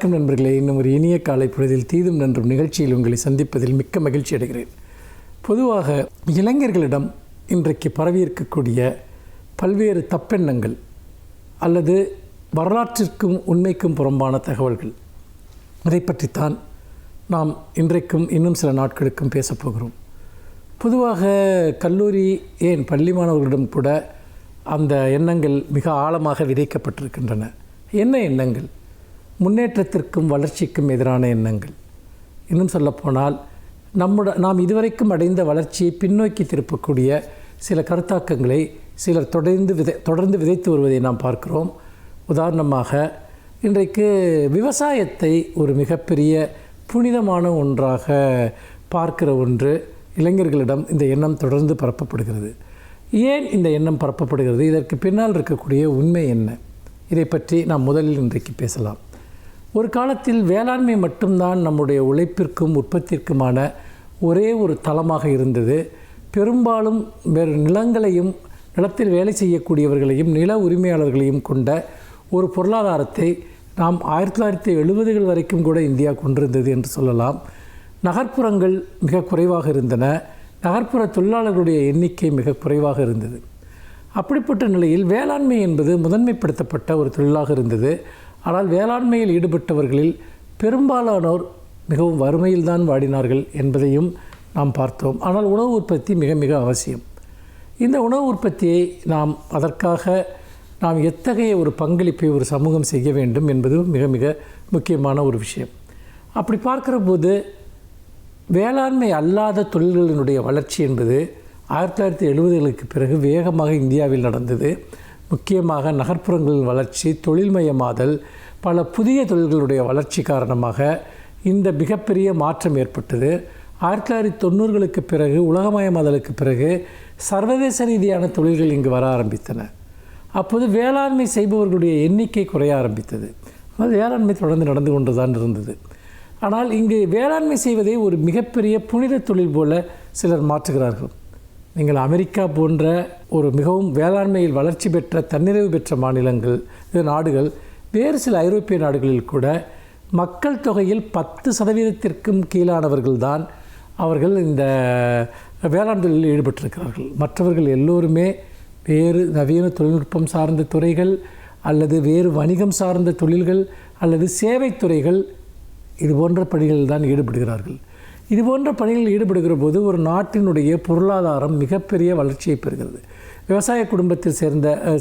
வணக்கம் நண்பர்களே. இன்னும் ஒரு இனிய காலை பொழுதில் தீதும் நன்றும் நிகழ்ச்சியில் உங்களை சந்திப்பதில் மிக்க மகிழ்ச்சி அடைகிறேன். பொதுவாக இளைஞர்களிடம் இன்றைக்கு பரவியிருக்கக்கூடிய பல்வேறு தப்பெண்ணங்கள் அல்லது வரலாற்றிற்கும் உண்மைக்கும் புறம்பான தகவல்கள், அதை பற்றித்தான் நாம் இன்றைக்கும் இன்னும் சில நாட்களுக்கும் பேசப்போகிறோம். பொதுவாக கல்லூரி ஏன் பள்ளி மாணவர்களிடம் கூட அந்த எண்ணங்கள் மிக ஆழமாக விதைக்கப்பட்டிருக்கின்றன. என்ன எண்ணங்கள்? முன்னேற்றத்திற்கும் வளர்ச்சிக்கும் எதிரான எண்ணங்கள். இன்னும் சொல்லப்போனால் நாம் இதுவரைக்கும் அடைந்த வளர்ச்சியை பின்னோக்கி திருப்பக்கூடிய சில கருத்தாக்கங்களை சிலர் தொடர்ந்து விதைத்து வருவதை நாம் பார்க்கிறோம். உதாரணமாக இன்றைக்கு விவசாயத்தை ஒரு மிகப்பெரிய புனிதமான ஒன்றாக பார்க்கிற ஒன்று இளைஞர்களிடம் இந்த எண்ணம் தொடர்ந்து பரப்பப்படுகிறது. ஏன் இந்த எண்ணம் பரப்பப்படுகிறது? இதற்கு பின்னால் இருக்கக்கூடிய உண்மை என்ன? இதை பற்றி நாம் முதலில் இன்றைக்கு பேசலாம். ஒரு காலத்தில் வேளாண்மை மட்டும்தான் நம்முடைய உழைப்பிற்கும் உற்பத்திற்குமான ஒரே ஒரு தளமாக இருந்தது. பெரும்பாலும் வேறு நிலத்தில் வேலை செய்யக்கூடியவர்களையும் நில உரிமையாளர்களையும் கொண்ட ஒரு பொருளாதாரத்தை நாம் 1970கள் வரைக்கும் கூட இந்தியா கொண்டிருந்தது என்று சொல்லலாம். நகர்ப்புறங்கள் மிக குறைவாக இருந்தன. நகர்ப்புற தொழிலாளர்களுடைய எண்ணிக்கை மிக குறைவாக இருந்தது. அப்படிப்பட்ட நிலையில் வேளாண்மை என்பது முதன்மைப்படுத்தப்பட்ட ஒரு தொழிலாக இருந்தது. ஆனால் வேளாண்மையில் ஈடுபட்டவர்களில் பெரும்பாலானோர் மிகவும் வறுமையில்தான் வாடினார்கள் என்பதையும் நாம் பார்த்தோம். ஆனால் உணவு உற்பத்தி மிக மிக அவசியம். இந்த உணவு உற்பத்தியை அதற்காக நாம் எத்தகைய ஒரு பங்களிப்பை ஒரு சமூகம் செய்ய வேண்டும் என்பது மிக மிக முக்கியமான ஒரு விஷயம். அப்படி பார்க்கிற போது வேளாண்மை அல்லாத தொழில்களினுடைய வளர்ச்சி என்பது 1970களுக்கு பிறகு வேகமாக இந்தியாவில் நடந்தது. முக்கியமாக நகர்ப்புறங்களின் வளர்ச்சி, தொழில்மயமாதல், பல புதிய தொழில்களுடைய வளர்ச்சி காரணமாக இந்த மிகப்பெரிய மாற்றம் ஏற்பட்டது. 1990களுக்கு பிறகு, உலகமயமாதலுக்கு பிறகு சர்வதேச ரீதியான தொழில்கள் இங்கு வர ஆரம்பித்தன. அப்போது வேளாண்மை செய்பவர்களுடைய எண்ணிக்கை குறைய ஆரம்பித்தது. வேளாண்மை தொடர்ந்து நடந்து கொண்டு தான் இருந்தது. ஆனால் இங்கு வேளாண்மை செய்வதை ஒரு மிகப்பெரிய புனித தொழில் போல சிலர் மாற்றுகிறார்கள். நீங்கள் அமெரிக்கா போன்ற ஒரு மிகவும் வேளாண்மையில் வளர்ச்சி பெற்ற தன்னிறைவு பெற்ற நாடுகள், வேறு சில ஐரோப்பிய நாடுகளில் கூட மக்கள் தொகையில் 10% கீழானவர்கள்தான் அவர்கள் இந்த வேளாண் தொழிலில் ஈடுபட்டிருக்கிறார்கள். மற்றவர்கள் எல்லோருமே வேறு நவீன தொழில்நுட்பம் சார்ந்த துறைகள் அல்லது வேறு வணிகம் சார்ந்த தொழில்கள் அல்லது சேவைத்துறைகள், இது போன்ற பணிகளில் தான் ஈடுபடுகிறார்கள். இது போன்ற பணிகளில் ஈடுபடுகிற போது ஒரு நாட்டினுடைய பொருளாதாரம் மிகப்பெரிய வளர்ச்சியை பெறுகிறது. விவசாய குடும்பத்தில்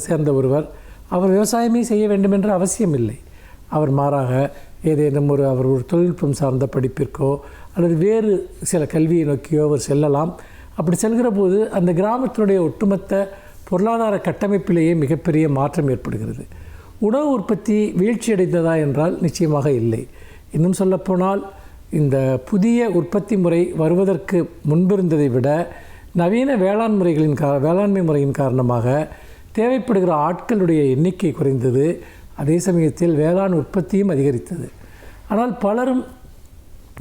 சேர்ந்த ஒருவர் அவர் விவசாயமே செய்ய வேண்டும் என்ற அவசியம் இல்லை. அவர் மாறாக ஏதேனும் அவர் ஒரு தொழில்நுட்பம் சார்ந்த படிப்பிற்கோ அல்லது வேறு சில கல்வியை நோக்கியோ அவர் செல்லலாம். அப்படி செல்கிற போது அந்த கிராமத்தினுடைய ஒட்டுமொத்த பொருளாதார கட்டமைப்பிலேயே மிகப்பெரிய மாற்றம் ஏற்படுகிறது. உணவு உற்பத்தி வீழ்ச்சியடைந்ததா என்றால் நிச்சயமாக இல்லை. இன்னும் சொல்லப்போனால் இந்த புதிய உற்பத்தி முறை வருவதற்கு முன்பிருந்ததை விட நவீன வேளாண்மை முறையின் காரணமாக தேவைப்படுகிற ஆட்களுடைய எண்ணிக்கை குறைந்தது. அதே சமயத்தில் வேளாண் உற்பத்தியும் அதிகரித்தது. ஆனால் பலரும்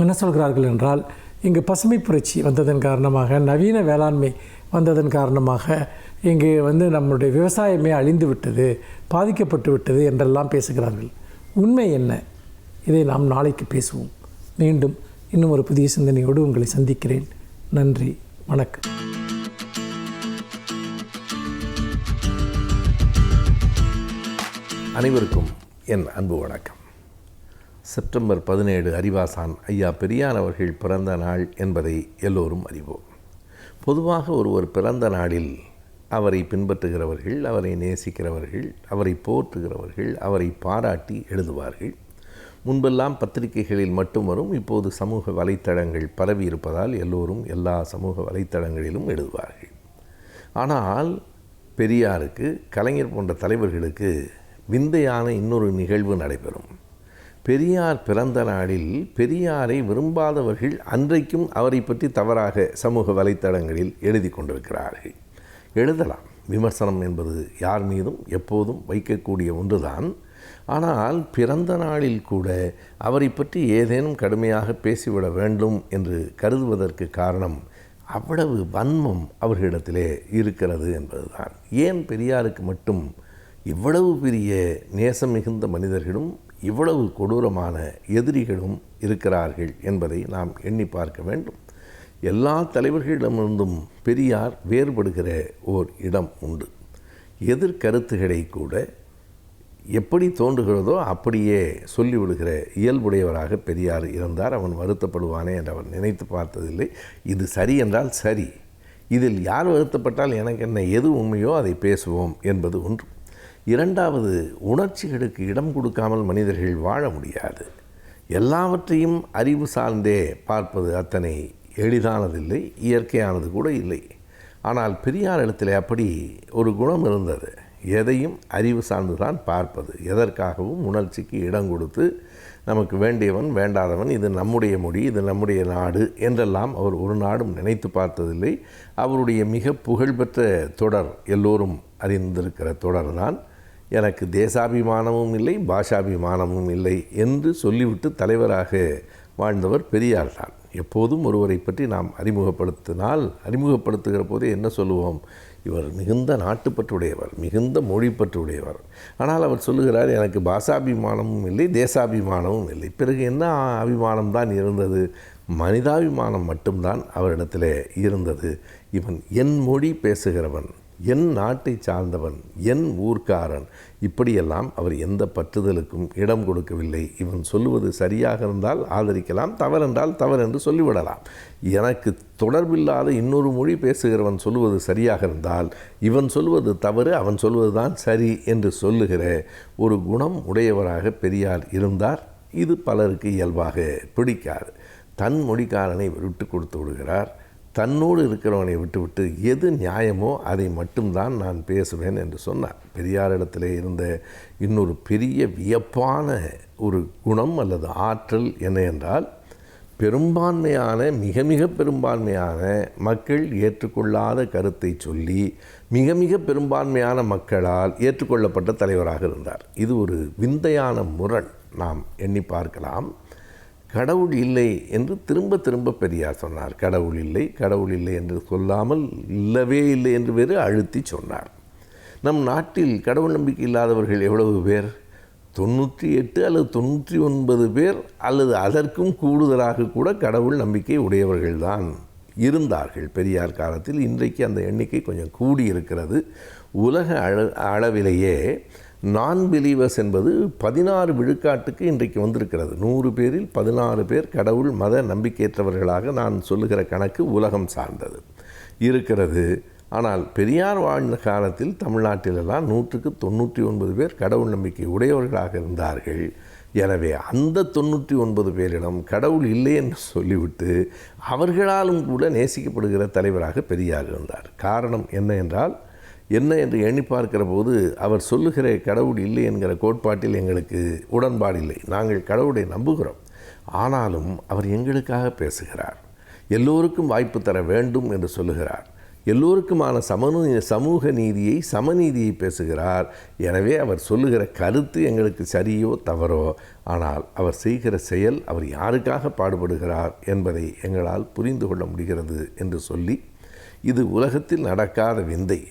என்ன சொல்கிறார்கள் என்றால், இங்கு பசுமை புரட்சி வந்ததன் காரணமாக, நவீன வேளாண்மை வந்ததன் காரணமாக இங்கு நம்முடைய விவசாயமே அழிந்து விட்டது, பாதிக்கப்பட்டு விட்டது என்றெல்லாம் பேசுகிறார்கள். உண்மை என்ன? இதை நாம் நாளைக்கு பேசுவோம். மீண்டும் இன்னும் ஒரு புதிய சிந்தனையோடு உங்களை சந்திக்கிறேன். நன்றி, வணக்கம். அனைவருக்கும் என் அன்பு வணக்கம். செப்டம்பர் 17 அறிவாசான் ஐயா பெரியார் அவர்கள் பிறந்த நாள் என்பதை எல்லோரும் அறிவோம். பொதுவாக ஒருவர் பிறந்த நாளில் அவரை பின்பற்றுகிறவர்கள், அவரை நேசிக்கிறவர்கள், அவரை போற்றுகிறவர்கள், அவரை பாராட்டி எழுதுவார்கள். முன்பெல்லாம் பத்திரிகைகளில் மட்டும் வரும், இப்போது சமூக வலைத்தளங்கள் பரவி இருப்பதால் எல்லோரும் எல்லா சமூக வலைத்தளங்களிலும் எழுதுவார்கள். ஆனால் பெரியாருக்கு, கலைஞர் போன்ற தலைவர்களுக்கு விந்தையான இன்னொரு நிகழ்வு நடைபெறும். பெரியார் பிறந்த நாளில் பெரியாரை விரும்பாதவர்கள் அன்றைக்கும் அவரை பற்றி தவறாக சமூக வலைத்தளங்களில் எழுதி கொண்டிருக்கிறார்கள். எழுதலாம். விமர்சனம் என்பது யார் மீதும் எப்போதும் வைக்கக்கூடிய ஒன்றுதான். ஆனால் பிறந்த நாளில் கூட அவரை பற்றி ஏதேனும் கடுமையாக பேசிவிட வேண்டும் என்று கருதுவதற்கு காரணம் அவ்வளவு வன்மம் அவர்களிடத்திலே இருக்கிறது என்பதுதான். ஏன் பெரியாருக்கு மட்டும் இவ்வளவு பெரிய நேசம் மிகுந்த மனிதர்களும் இவ்வளவு கொடூரமான எதிரிகளும் இருக்கிறார்கள் என்பதை நாம் எண்ணி பார்க்க வேண்டும். எல்லா தலைவர்களிடமிருந்தும் பெரியார் வேறுபடுகிற ஓர் இடம் உண்டு. எதிர்கருத்துக்களை கூட எப்படி தோன்றுகிறதோ அப்படியே சொல்லிவிடுகிற இயல்புடையவராக பெரியார் இருந்தார். அவன் வருத்தப்படுவானே என்று அவர் நினைத்து பார்த்ததில்லை. இது சரி என்றால் சரி, இதில் யார் வருத்தப்பட்டால் எனக்கு என்ன, எது உண்மையோ அதை பேசுவோம் என்பது ஒன்று. இரண்டாவது, உணர்ச்சிகளுக்கு இடம் கொடுக்காமல் மனிதர்கள் வாழ முடியாது. எல்லாவற்றையும் அறிவு சார்ந்தே பார்ப்பது அத்தனை எளிதானதில்லை, இயற்கையானது கூட இல்லை. ஆனால் பெரியார் இடத்துல அப்படி ஒரு குணம் இருந்தது. எதையும் அறிவு சார்ந்துதான் பார்ப்பது, எதற்காகவும் உணர்ச்சிக்கு இடம் கொடுத்து நமக்கு வேண்டியவன் வேண்டாதவன், இது நம்முடைய மொழி, இது நம்முடைய நாடு என்றெல்லாம் அவர் ஒரு நாடும் நினைத்து பார்த்ததில்லை. அவருடைய மிக புகழ்பெற்ற தொடர், எல்லோரும் அறிந்திருக்கிற தொடர்தான், எனக்கு தேசாபிமானமும் இல்லை பாஷாபிமானமும் இல்லை என்று சொல்லிவிட்டு தலைவராக வாழ்ந்தவர் பெரியார் தான். எப்போதும் ஒருவரை பற்றி நாம் அறிமுகப்படுத்துகிற போதே என்ன சொல்லுவோம், இவர் மிகுந்த நாட்டுப்பற்றுடையவர், மிகுந்த மொழிப்பற்றுடையவர். ஆனால் அவர் சொல்லுகிறார், எனக்கு பாஷாபிமானமும் இல்லை தேசாபிமானமும் இல்லை. பிறகு என்ன அபிமானம்தான் இருந்தது? மனிதாபிமானம் மட்டும்தான் அவரிடத்தில் இருந்தது. இவன் என் மொழி பேசுகிறவன், என் நாட்டை சார்ந்தவன், என் ஊர்க்காரன், இப்படியெல்லாம் அவர் எந்த பற்றுதலுக்கும் இடம் கொடுக்கவில்லை. இவன் சொல்லுவது சரியாக இருந்தால் ஆதரிக்கலாம், தவறென்றால் தவறென்று சொல்லிவிடலாம். எனக்கு தொடர்பில்லாத இன்னொரு மொழி பேசுகிறவன் சொல்லுவது சரியாக இருந்தால் இவன் சொல்வது தவறு, அவன் சொல்வது தான் சரி என்று சொல்லுகிற ஒரு குணம் உடையவராக பெரியார் இருந்தார். இது பலருக்கு இயல்பாக பிடிக்காது. தன் மொழிக்காரனை விட்டு கொடுத்து விடுகிறார். தன்னோடு இருக்கிறவனை விட்டுவிட்டு எது நியாயமோ அதை மட்டும்தான் நான் பேசுவேன் என்று சொன்னார். பெரியாரிடத்தில் இருந்த இன்னொரு பெரிய வியப்பான ஒரு குணம் அல்லது ஆற்றல் என்ன என்றால், பெரும்பான்மையான மிக மிக பெரும்பான்மையான மக்கள் ஏற்றுக்கொள்ளாத கருத்தை சொல்லி மிக மிக பெரும்பான்மையான மக்களால் ஏற்றுக்கொள்ளப்பட்ட தலைவராக இருந்தார். இது ஒரு விந்தையான முரண். நாம் எண்ணி பார்க்கலாம். கடவுள் இல்லை என்று திரும்ப திரும்ப பெரியார் சொன்னார். கடவுள் இல்லை, கடவுள் இல்லை என்று சொல்லாமல் இல்லவே இல்லை என்று வேறு அழுத்தி சொன்னார். நம் நாட்டில் கடவுள் நம்பிக்கை இல்லாதவர்கள் எவ்வளவு பேர்? 98 அல்லது 99 பேர் அல்லது அதற்கும் கூடுதலாக கூட கடவுள் நம்பிக்கை உடையவர்கள்தான் இருந்தார்கள் பெரியார் காலத்தில். இன்றைக்கு அந்த எண்ணிக்கை கொஞ்சம் கூடியிருக்கிறது. உலக அளவிலேயே நான் பிலீவர்ஸ் என்பது 16 விழுக்காட்டுக்கு இன்றைக்கு வந்திருக்கிறது. 100 பேரில் 16 பேர் கடவுள் மத நம்பிக்கையற்றவர்களாக நான் சொல்லுகிற கணக்கு உலகம் சார்ந்தது இருக்கிறது. ஆனால் பெரியார் வாழ்ந்த காலத்தில் தமிழ்நாட்டிலெல்லாம் 100க்கு 99 பேர் கடவுள் நம்பிக்கை உடையவர்களாக இருந்தார்கள். எனவே அந்த 99 பேரிடம் கடவுள் இல்லை என்று சொல்லிவிட்டு அவர்களாலும் கூட நேசிக்கப்படுகிற தலைவராக பெரியார் இருந்தார். காரணம் என்ன என்றால், என்ன என்று எண்ணி பார்க்கிற போது அவர் சொல்லுகிற கடவுள் இல்லை என்கிற கோட்பாட்டில் எங்களுக்கு உடன்பாடு இல்லை. நாங்கள் கடவுளை நம்புகிறோம். ஆனாலும் அவர் எங்களுக்காக பேசுகிறார். எல்லோருக்கும் வாய்ப்பு தர வேண்டும் என்று சொல்லுகிறார். எல்லோருக்குமான சமூக நீதியை, சமநீதியை பேசுகிறார். எனவே அவர் சொல்லுகிற கருத்து எங்களுக்கு சரியோ தவறோ, ஆனால் அவர் செய்கிற செயல், அவர் யாருக்காக பாடுபடுகிறார் என்பதை எங்களால் புரிந்து கொள்ள முடிகிறது என்று சொல்லி, இது உலகத்தில் நடக்காத விந்தை.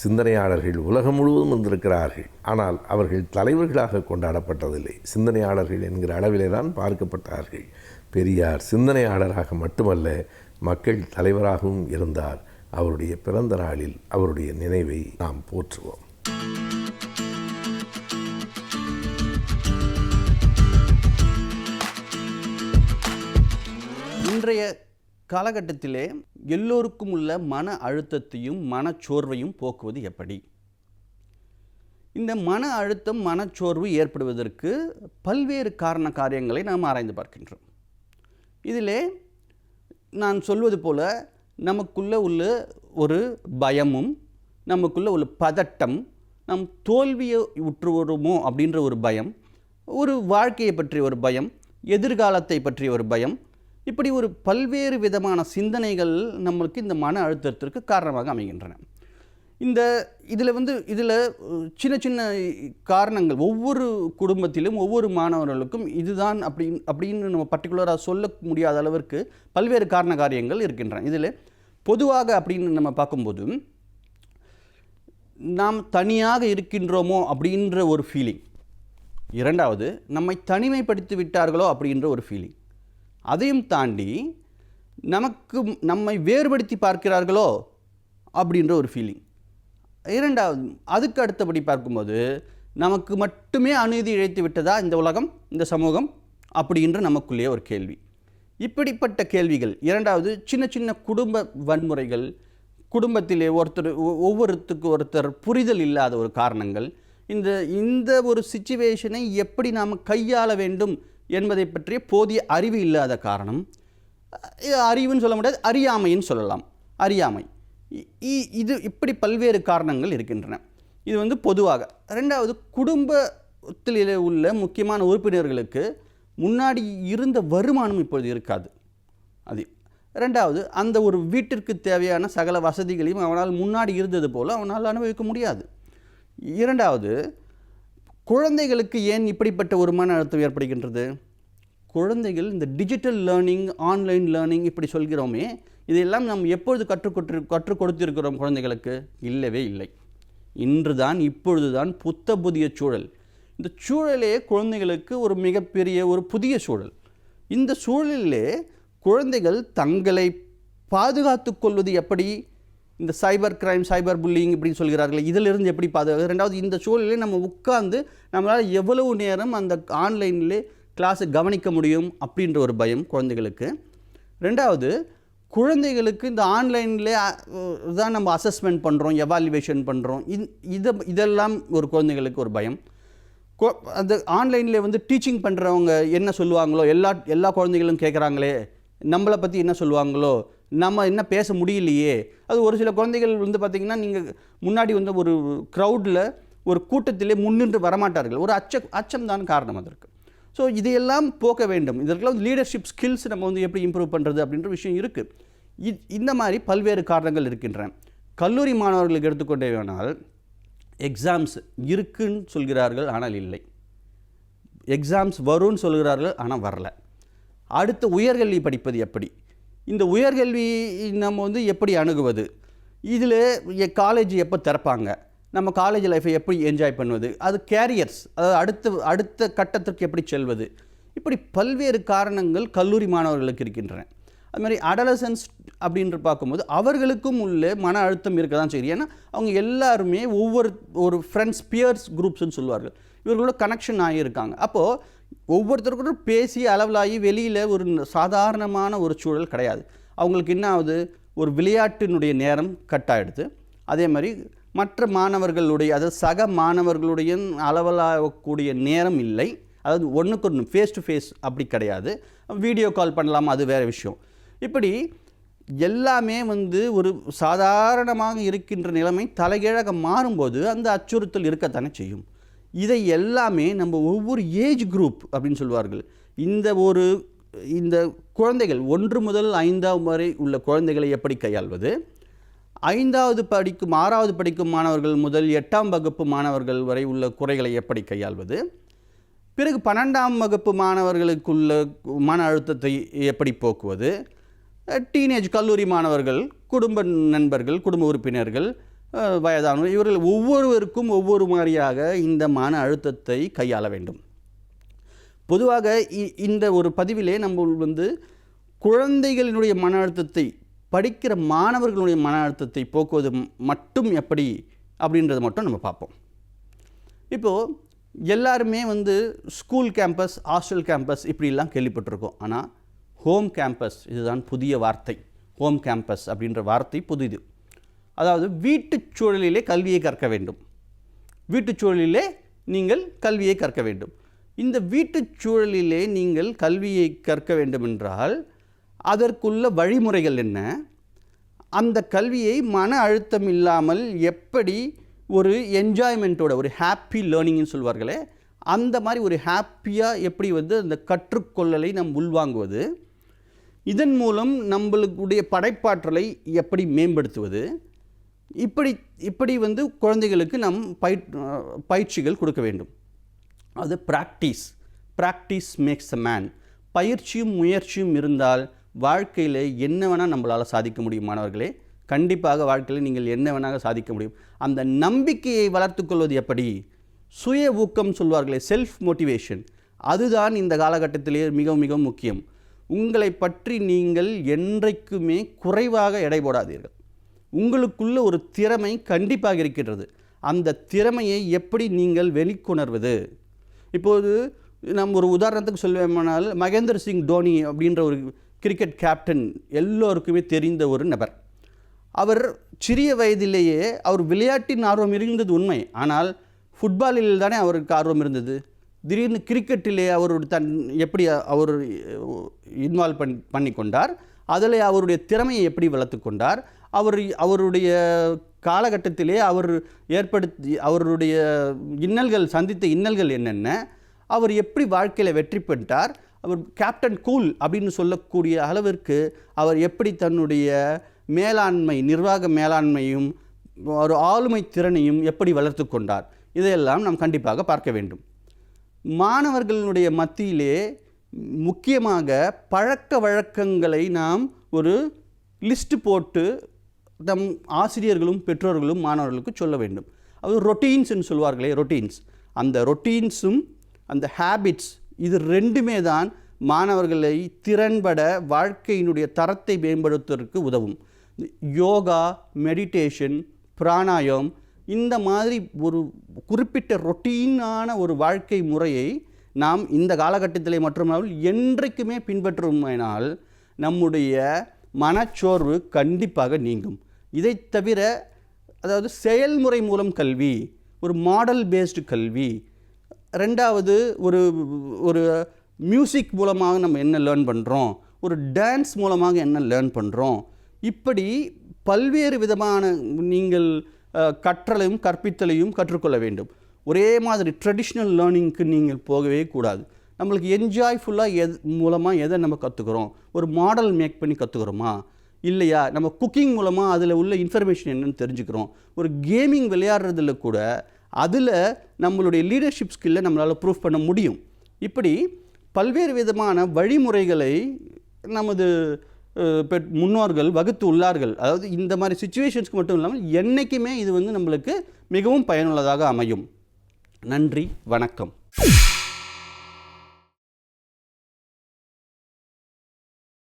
சிந்தனையாளர்கள் உலகம் முழுவதும் வந்திருக்கிறார்கள். ஆனால் அவர்கள் தலைவர்களாக கொண்டாடப்பட்டதில்லை. சிந்தனையாளர்கள் என்கிற அளவிலே தான் பார்க்கப்பட்டார்கள். பெரியார் சிந்தனையாளராக மட்டுமல்ல, மக்கள் தலைவராகவும் இருந்தார். அவருடைய பிறந்த நாளில் அவருடைய நினைவை நாம் போற்றுவோம். இன்றைய காலகட்டத்திலே எல்லோருக்கும் உள்ள மன அழுத்தத்தையும் மனச்சோர்வையும் போக்குவது எப்படி? இந்த மன அழுத்தம், மனச்சோர்வு ஏற்படுவதற்கு பல்வேறு காரியங்களை நாம் ஆராய்ந்து பார்க்கின்றோம். இதிலே நான் சொல்வது போல நமக்குள்ள உள்ள ஒரு பயமும், நமக்குள்ள உள்ள பதட்டம், நம் தோல்வியை உற்று வருமோ அப்படின்ற ஒரு பயம், ஒரு வாழ்க்கையை பற்றிய ஒரு பயம், எதிர்காலத்தை பற்றிய ஒரு பயம், இப்படி ஒரு பல்வேறு விதமான சிந்தனைகள் நம்மளுக்கு இந்த மன அழுத்தத்திற்கு காரணமாக அமைகின்றன. இதில் சின்ன சின்ன காரணங்கள் ஒவ்வொரு குடும்பத்திலும் ஒவ்வொரு மாணவர்களுக்கும் இதுதான் அப்படின்னு நம்ம பர்டிகுலராக சொல்ல முடியாத அளவிற்கு பல்வேறு காரியங்கள் இருக்கின்றன. இதில் பொதுவாக அப்படின்னு நம்ம பார்க்கும்போது, நாம் தனியாக இருக்கின்றோமோ அப்படின்ற ஒரு ஃபீலிங், இரண்டாவது, நம்மை தனிமைப்படுத்தி விட்டார்களோ அப்படின்ற ஒரு ஃபீலிங். அதையும் தாண்டி நம்மை வேறுபடுத்தி பார்க்கிறார்களோ அப்படின்ற ஒரு ஃபீலிங். இரண்டாவது, அதுக்கு அடுத்தபடி பார்க்கும்போது நமக்கு மட்டுமே அநீதி இழைத்து விட்டதா இந்த உலகம், இந்த சமூகம் அப்படின்ற நமக்குள்ளேயே ஒரு கேள்வி. இப்படிப்பட்ட கேள்விகள். இரண்டாவது, சின்ன சின்ன குடும்ப வன்முறைகள், குடும்பத்திலே ஒவ்வொருத்தருக்கு ஒருத்தர் புரிதல் இல்லாத ஒரு காரணங்கள், இந்த ஒரு சிச்சுவேஷனை எப்படி நாம் கையாள வேண்டும் என்பதை பற்றிய போதிய அறிவு இல்லாத காரணம். அறிவுன்னு சொல்ல முடியாது, அறியாமைன்னு சொல்லலாம். அறியாமை. இப்படி பல்வேறு காரணங்கள் இருக்கின்றன. இது பொதுவாக. ரெண்டாவது, குடும்பத்தில் உள்ள முக்கியமான உறுப்பினர்களுக்கு முன்னாடி இருந்த வருமானம் இப்பொழுது இருக்காது. அது ரெண்டாவது, அந்த ஒரு வீட்டிற்கு தேவையான சகல வசதிகளையும் அவனால் முன்னாடி இருந்தது போல் அவனால் அனுபவிக்க முடியாது. இரண்டாவது, குழந்தைகளுக்கு ஏன் இப்படிப்பட்ட ஒரு மன அழுத்தம் ஏற்படுகின்றது? குழந்தைகள் இந்த டிஜிட்டல் லேர்னிங், ஆன்லைன் லேர்னிங் இப்படி சொல்கிறோமே, இதையெல்லாம் நாம் எப்பொழுது கற்றுக் கொடுத்திருக்கிறோம் குழந்தைகளுக்கு? இல்லவே இல்லை. இப்பொழுதுதான் புதிய சூழல். இந்த சூழலே குழந்தைகளுக்கு ஒரு மிகப்பெரிய ஒரு புதிய சூழல். இந்த சூழலிலே குழந்தைகள் தங்களை பாதுகாத்து கொள்வது எப்படி? இந்த சைபர் கிரைம், சைபர் புல்லிங் இப்படின்னு சொல்கிறார்கள், இதிலிருந்து எப்படி பாதுகாக்க? ரெண்டாவது, இந்த சூழலில் நம்ம உட்கார்ந்து நம்மளால் எவ்வளவு நேரம் அந்த ஆன்லைனிலே கிளாஸை கவனிக்க முடியும் அப்படின்ற ஒரு பயம் குழந்தைகளுக்கு. ரெண்டாவது, குழந்தைகளுக்கு இந்த ஆன்லைனில் தான் நம்ம அசஸ்மெண்ட் பண்ணுறோம், எவாலுவேஷன் பண்ணுறோம், இதெல்லாம் ஒரு குழந்தைகளுக்கு ஒரு பயம். அந்த ஆன்லைனில் டீச்சிங் பண்ணுறவங்க என்ன சொல்லுவாங்களோ, எல்லா குழந்தைகளும் கேட்குறாங்களே, நம்மளை பற்றி என்ன சொல்லுவாங்களோ, நம்ம என்ன பேச முடியலையே. அது ஒரு சில குழந்தைகள் பார்த்திங்கன்னா, நீங்கள் முன்னாடி ஒரு க்ரௌடில், ஒரு கூட்டத்திலே முன்னின்று வரமாட்டார்கள். ஒரு அச்சம் தான் காரணம் அதற்கு. ஸோ இதையெல்லாம் போக்க வேண்டும். இதற்கெல்லாம் லீடர்ஷிப் ஸ்கில்ஸ் நம்ம எப்படி இம்ப்ரூவ் பண்ணுறது அப்படின்ற விஷயம் இருக்குது. இந்த மாதிரி பல்வேறு காரணங்கள் இருக்கின்றன. கல்லூரி மாணவர்களுக்கு எடுத்துக்கொண்டே வேணால், எக்ஸாம்ஸ் இருக்குன்னு சொல்கிறார்கள், ஆனால் இல்லை. எக்ஸாம்ஸ் வரும்னு சொல்கிறார்கள், ஆனால் வரல. அடுத்த உயர்கல்வி படிப்பது எப்படி? இந்த உயர்கல்வி நம்ம எப்படி அணுகுவது? இதில் காலேஜ் எப்போ திறப்பாங்க? நம்ம காலேஜ் லைஃப்பை எப்படி என்ஜாய் பண்ணுவது? அது கேரியர்ஸ், அதாவது அடுத்த கட்டத்திற்கு எப்படி செல்வது? இப்படி பல்வேறு காரணங்கள் கல்லூரி மாணவர்களுக்கு இருக்கின்றன. அது மாதிரி அடலசன்ஸ் அப்படின்ற பார்க்கும்போது அவர்களுக்கும் உள்ள மன அழுத்தம் இருக்க தான் செய்யும். ஏன்னா அவங்க எல்லாருமே ஒரு ஃப்ரெண்ட்ஸ், பியர்ஸ் குரூப்ஸ்ன்னு சொல்லுவார்கள், இவர்களோட கனெக்ஷன் ஆகியிருக்காங்க. அப்போது ஒவ்வொருத்தருக்கும் பேசி அளவலாகி வெளியில் ஒரு சாதாரணமான ஒரு சூழல் கிடையாது. அவங்களுக்கு என்ன ஆகுது? ஒரு விளையாட்டினுடைய நேரம் கட் ஆகிடுது. அதே மாதிரி மற்ற மாணவர்களுடைய, அதாவது சக மாணவர்களுடைய அளவலாகக்கூடிய நேரம் இல்லை. அதாவது ஒன்றுக்கு ஒன்று ஃபேஸ் டு ஃபேஸ் அப்படி கிடையாது. வீடியோ கால் பண்ணலாமா, அது வேறு விஷயம். இப்படி எல்லாமே ஒரு சாதாரணமாக இருக்கின்ற நிலைமை தலைகீழாக மாறும்போது அந்த அச்சுறுத்தல் இருக்கத்தானே செய்யும். இதை எல்லாமே நம்ம ஒவ்வொரு ஏஜ் குரூப் அப்படின்னு சொல்வார்கள். இந்த குழந்தைகள் 1 முதல் 5ஆம் வரை உள்ள குழந்தைகளை எப்படி கையாள்வது, 5வது படிக்கும் 6வது படிக்கும் மாணவர்கள் முதல் 8ஆம் வகுப்பு மாணவர்கள் வரை உள்ள குறைகளை எப்படி கையாள்வது, பிறகு 12ஆம் வகுப்பு மாணவர்களுக்குள்ள மன அழுத்தத்தை எப்படி போக்குவது, டீனேஜ் கல்லூரி மாணவர்கள், குடும்ப நண்பர்கள், குடும்ப உறுப்பினர்கள், வயதானவர், இவர்கள் ஒவ்வொருவருக்கும் ஒவ்வொரு மாதிரியாக இந்த மன அழுத்தத்தை கையாள வேண்டும். பொதுவாக இந்த ஒரு பதிவிலே நம்ம குழந்தைகளினுடைய மன அழுத்தத்தை, படிக்கிற மாணவர்களுடைய மன அழுத்தத்தை போக்குவது மட்டும் எப்படி அப்படின்றத மட்டும் நம்ம பார்ப்போம். இப்போது எல்லாருமே ஸ்கூல் கேம்பஸ், ஹாஸ்டல் கேம்பஸ் இப்படிலாம் கேள்விப்பட்டிருக்கோம். ஆனால் ஹோம் கேம்பஸ், இதுதான் புதிய வார்த்தை. ஹோம் கேம்பஸ் அப்படின்ற வார்த்தை புதிது. அதாவது வீட்டுச் சூழலிலே கல்வியை கற்க வேண்டும். வீட்டுச் சூழலிலே நீங்கள் கல்வியை கற்க வேண்டும். இந்த வீட்டுச் சூழலிலே நீங்கள் கல்வியை கற்க வேண்டுமென்றால் அதற்குள்ள வழிமுறைகள் என்ன? அந்த கல்வியை மன அழுத்தம் இல்லாமல் எப்படி ஒரு என்ஜாய்மெண்ட்டோட, ஒரு ஹாப்பி லேர்னிங்னு சொல்வார்களே, அந்த மாதிரி ஒரு ஹாப்பியாக எப்படி அந்த கற்றுக்கொள்ளலை நாம் உள்வாங்குவது, இதன் மூலம் நம்மளுடைய படைப்பாற்றலை எப்படி மேம்படுத்துவது, இப்படி குழந்தைகளுக்கு நாம் பயிற்சிகள் கொடுக்க வேண்டும். அது ப்ராக்டிஸ் மேக்ஸ் அ மேன். பயிற்சியும் முயற்சியும் இருந்தால் வாழ்க்கையில் என்ன வேணால் நம்மளால் சாதிக்க முடியும். மாணவர்களே, கண்டிப்பாக வாழ்க்கையில் நீங்கள் என்ன வேணால் சாதிக்க முடியும். அந்த நம்பிக்கையை வளர்த்து கொள்வது எப்படி? சுய ஊக்கம் சொல்வார்களே, செல்ஃப் மோட்டிவேஷன், அதுதான் இந்த காலகட்டத்திலே மிக மிக முக்கியம். உங்களை பற்றி நீங்கள் என்றைக்குமே குறைவாக எடை போடாதீர்கள். உங்களுக்குள்ள ஒரு திறமை கண்டிப்பாக இருக்கின்றது. அந்த திறமையை எப்படி நீங்கள் வெளிக்கொணர்வது? இப்போது நம்ம ஒரு உதாரணத்துக்கு சொல்வேமானால், மகேந்திர சிங் தோனி அப்படின்ற ஒரு கிரிக்கெட் கேப்டன் எல்லோருக்குமே தெரிந்த ஒரு நபர். அவர் சிறிய வயதிலேயே அவர் விளையாட்டின் ஆர்வம் இருந்தது உண்மை. ஆனால் ஃபுட்பாலில் தானே அவருக்கு ஆர்வம் இருந்தது. திடீர்னு கிரிக்கெட்டிலே அவர் எப்படி அவர் இன்வால்வ் பண்ணி கொண்டார், அதில் அவருடைய திறமையை எப்படி வளர்த்து கொண்டார், அவருடைய காலகட்டத்திலே அவர் அவருடைய சந்தித்த இன்னல்கள் என்னென்ன, அவர் எப்படி வாழ்க்கையில் வெற்றி பெற்றார், அவர் கேப்டன் கூல் அப்படின்னு சொல்லக்கூடிய அளவிற்கு அவர் எப்படி தன்னுடைய நிர்வாக மேலாண்மையும் ஒரு ஆளுமை திறனையும் எப்படி வளர்த்து கொண்டார், இதையெல்லாம் நாம் கண்டிப்பாக பார்க்க வேண்டும். மாணவர்களுடைய மத்தியிலே முக்கியமாக பழக்க வழக்கங்களை நாம் ஒரு லிஸ்ட் போட்டு நம் ஆசிரியர்களும் பெற்றோர்களும் மாணவர்களுக்கு சொல்ல வேண்டும். அது ரொட்டீன்ஸ்ன்னு சொல்வார்களே, ரொட்டீன்ஸ், அந்த ரொட்டீன்ஸும் அந்த ஹேபிட்ஸ், இது ரெண்டுமே தான் மாணவர்களை திறன்பட வாழ்க்கையினுடைய தரத்தை மேம்படுத்துவதற்கு உதவும். யோகா, மெடிடேஷன், பிராணாயம், இந்த மாதிரி ஒரு குறிப்பிட்ட ரொட்டீனான ஒரு வாழ்க்கை முறையை நாம் இந்த காலகட்டத்திலே மட்டுமல்லாமல் என்றைக்குமே பின்பற்றுமானால் நம்முடைய மனச்சோர்வு கண்டிப்பாக நீங்கும். இதை தவிர, அதாவது செயல்முறை மூலம் கல்வி, ஒரு மாடல் பேஸ்டு கல்வி, ரெண்டாவது ஒரு மியூசிக் மூலமாக நம்ம என்ன லேர்ன் பண்ணுறோம், ஒரு டான்ஸ் மூலமாக என்ன லேர்ன் பண்ணுறோம், இப்படி பல்வேறு விதமான நீங்கள் கற்றலையும் கற்பித்தலையும் கற்றுக்கொள்ள வேண்டும். ஒரே மாதிரி ட்ரெடிஷ்னல் லேர்னிங்க்கு நீங்கள் போகவே கூடாது. நம்மளுக்கு என்ஜாய்ஃபுல்லாக மூலமாக எதை நம்ம கற்றுக்குறோம், ஒரு மாடல் மேக் பண்ணி கற்றுக்குறோமா இல்லையா, நம்ம குக்கிங் மூலமாக அதில் உள்ள இன்ஃபர்மேஷன் என்னென்னு தெரிஞ்சுக்கிறோம், ஒரு கேமிங் விளையாடுறதுல கூட அதில் நம்மளுடைய லீடர்ஷிப் ஸ்கில்லை நம்மளால் ப்ரூஃப் பண்ண முடியும். இப்படி பல்வேறு விதமான வழிமுறைகளை நமது முன்னோர்கள் வகுத்து உள்ளார்கள். அதாவது இந்த மாதிரி சிச்சுவேஷன்ஸ்க்கு மட்டும் இல்லாமல் என்றைக்குமே இது நம்மளுக்கு மிகவும் பயனுள்ளதாக அமையும். நன்றி, வணக்கம்.